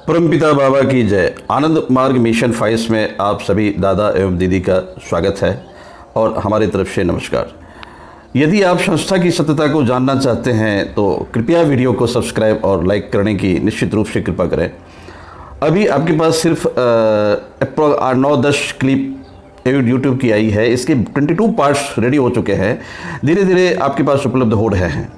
परमपिता बाबा की जय। आनंद मार्ग मिशन फाइस में आप सभी दादा एवं दीदी का स्वागत है और हमारी तरफ से नमस्कार। यदि आप संस्था की सत्यता को जानना चाहते हैं तो कृपया वीडियो को सब्सक्राइब और लाइक करने की निश्चित रूप से कृपा करें। अभी आपके पास सिर्फ 9-10 क्लिप यूट्यूब की आई है। इसके 22 पार्ट्स रेडी हो चुके हैं, धीरे धीरे आपके पास उपलब्ध हो रहे हैं।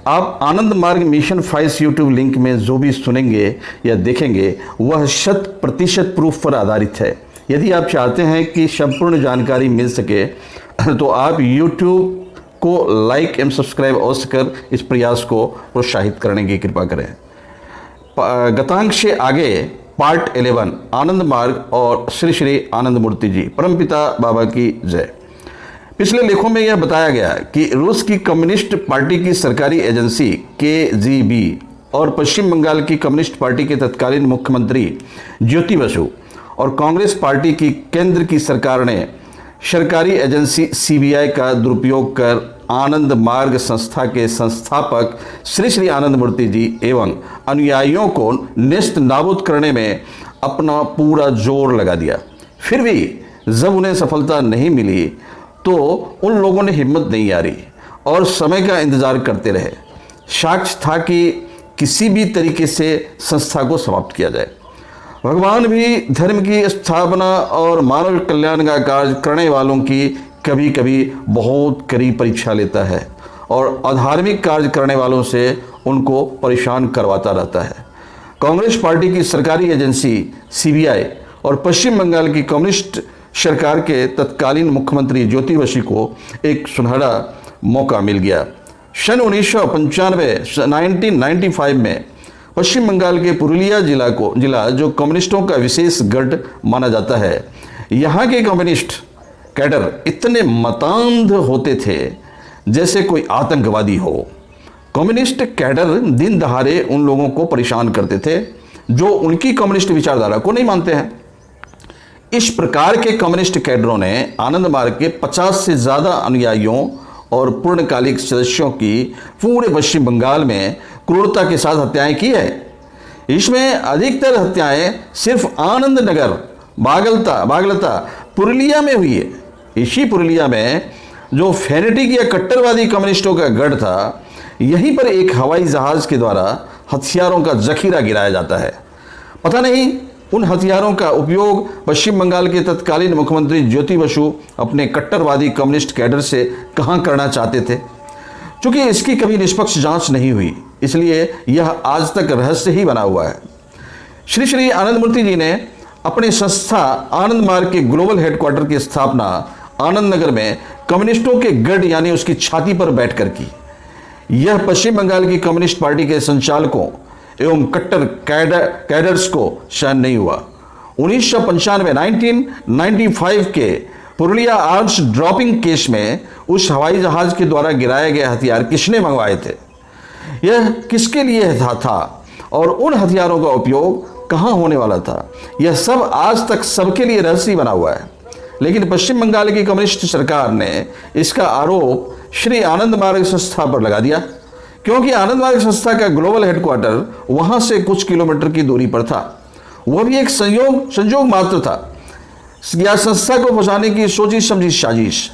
आप आनंद मार्ग मिशन फाइस यूट्यूब लिंक में जो भी सुनेंगे या देखेंगे वह 100% प्रूफ पर आधारित है। यदि आप चाहते हैं कि संपूर्ण जानकारी मिल सके तो आप यूट्यूब को लाइक एवं सब्सक्राइब अवश्य कर इस प्रयास को प्रोत्साहित करने की कृपा करें। गतांक से आगे पार्ट 11 आनंद मार्ग और श्री श्री आनंद मूर्ति जी परमपिता बाबा की जय। पिछले लेखों में यह बताया गया कि रूस की कम्युनिस्ट पार्टी की सरकारी एजेंसी KGB और पश्चिम बंगाल की कम्युनिस्ट पार्टी के तत्कालीन मुख्यमंत्री ज्योति बसु और कांग्रेस पार्टी की केंद्र की सरकार ने सरकारी एजेंसी CBI का दुरुपयोग कर आनंद मार्ग संस्था के संस्थापक श्री श्री आनंद मूर्ति जी एवं अनुयायियों को नेस्त नाबूद करने में अपना पूरा जोर लगा दिया। फिर भी जब उन्हें सफलता नहीं मिली तो उन लोगों ने हिम्मत नहीं हारी और समय का इंतजार करते रहे। साक्ष्य था कि किसी भी तरीके से संस्था को समाप्त किया जाए। भगवान भी धर्म की स्थापना और मानव कल्याण का कार्य करने वालों की कभी कभी बहुत करीब परीक्षा लेता है और अधार्मिक कार्य करने वालों से उनको परेशान करवाता रहता है। कांग्रेस पार्टी की सरकारी एजेंसी CBI और पश्चिम बंगाल की कम्युनिस्ट सरकार के तत्कालीन मुख्यमंत्री ज्योति बसु को एक सुनहरा मौका मिल गया। सन 1995 में पश्चिम बंगाल के पुरुलिया जिला जो कम्युनिस्टों का विशेष गढ़ माना जाता है, यहाँ के कम्युनिस्ट कैडर इतने मतांध होते थे जैसे कोई आतंकवादी हो। कम्युनिस्ट कैडर दिन दहाड़े उन लोगों को परेशान करते थे जो उनकी कम्युनिस्ट विचारधारा को नहीं मानते हैं। इस प्रकार के कम्युनिस्ट कैडरों ने आनंद मार्ग के 50 से ज़्यादा अनुयायियों और पूर्णकालिक सदस्यों की पूरे पश्चिम बंगाल में क्रूरता के साथ हत्याएं की है। इसमें अधिकतर हत्याएं सिर्फ आनंद नगर, बागलता, पुरुलिया में हुई है। इसी पुरुलिया में जो फेनेटिक या कट्टरवादी कम्युनिस्टों का गढ़ था, यहीं पर एक हवाई जहाज के द्वारा हथियारों का जखीरा गिराया जाता है। पता नहीं उन हथियारों का उपयोग पश्चिम बंगाल के तत्कालीन मुख्यमंत्री ज्योति बसु अपने कट्टरवादी कम्युनिस्ट कैडर से कहां करना चाहते थे। चूंकि इसकी कभी निष्पक्ष जांच नहीं हुई, इसलिए यह आज तक रहस्य ही बना हुआ है। श्री श्री आनंद मूर्ति जी ने अपनी संस्था आनंद मार्ग के ग्लोबल हेडक्वार्टर की स्थापना आनंद नगर में कम्युनिस्टों के गढ़ यानी उसकी छाती पर बैठकर की। यह पश्चिम बंगाल की कम्युनिस्ट पार्टी के संचालकों एवं कट्टर कैडर्स को सहन नहीं हुआ। 1995 के पुरुलिया आर्म्स ड्रॉपिंग केस में उस हवाई जहाज के द्वारा गिराए गए हथियार किसने मंगवाए थे, यह किसके लिए था और उन हथियारों का उपयोग कहां होने वाला था, यह सब आज तक सबके लिए रहस्य बना हुआ है। लेकिन पश्चिम बंगाल की कम्युनिस्ट सरकार ने इसका आरोप श्री आनंद मार्ग संस्था पर लगा दिया, क्योंकि आनंद मार्ग संस्था का ग्लोबल हेडक्वार्टर वहां से कुछ किलोमीटर की दूरी पर था। वह भी एक संयोग मात्र था या संस्था को फंसाने की सोची समझी साजिश।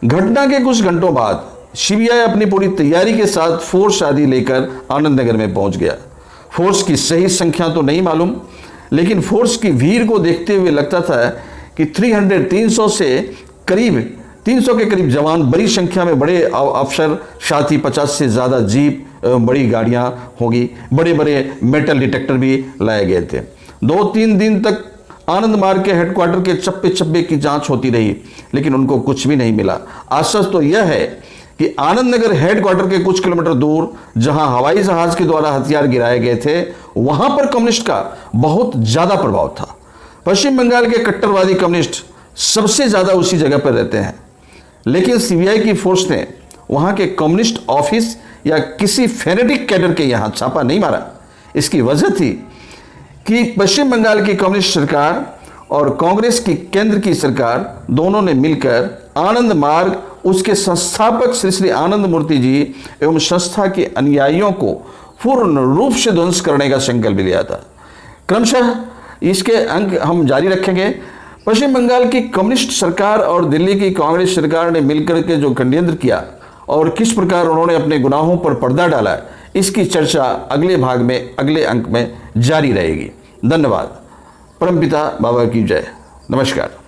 घटना के कुछ घंटों बाद CBI अपनी पूरी तैयारी के साथ फोर्स आदि लेकर आनंद नगर में पहुंच गया। फोर्स की सही संख्या तो नहीं मालूम, लेकिन फोर्स की भीड़ को देखते हुए लगता था कि 300 के करीब जवान, बड़ी संख्या में बड़े अफसर, साथ ही 50 से ज़्यादा जीप एवं बड़ी गाड़ियां होगी। बड़े बड़े मेटल डिटेक्टर भी लाए गए थे। 2-3 दिन तक आनंद मार्ग के हेडक्वार्टर के चप्पे चप्पे की जांच होती रही, लेकिन उनको कुछ भी नहीं मिला। आश्चर्य तो यह है कि आनंद नगर हेडक्वार्टर के कुछ किलोमीटर दूर जहां हवाई जहाज के द्वारा हथियार गिराए गए थे, वहां पर कम्युनिस्ट का बहुत ज़्यादा प्रभाव था। पश्चिम बंगाल के कट्टरवादी कम्युनिस्ट सबसे ज़्यादा उसी जगह पर रहते हैं, लेकिन CBI की फोर्स ने वहां के कम्युनिस्ट ऑफिस या किसी फेनेटिक कैडर के यहां छापा नहीं मारा। इसकी वजह थी कि पश्चिम बंगाल की कम्युनिस्ट सरकार और कांग्रेस की केंद्र की सरकार दोनों ने मिलकर आनंद मार्ग, उसके संस्थापक श्री श्री आनंद मूर्ति जी एवं संस्था के अनुयायियों को पूर्ण रूप से ध्वंस करने का संकल्प लिया था। क्रमशः इसके अंक हम जारी रखेंगे। पश्चिम बंगाल की कम्युनिस्ट सरकार और दिल्ली की कांग्रेस सरकार ने मिलकर के जो षड्यंत्र किया और किस प्रकार उन्होंने अपने गुनाहों पर पर्दा डाला, इसकी चर्चा अगले भाग में, अगले अंक में जारी रहेगी। धन्यवाद। परमपिता बाबा की जय। नमस्कार।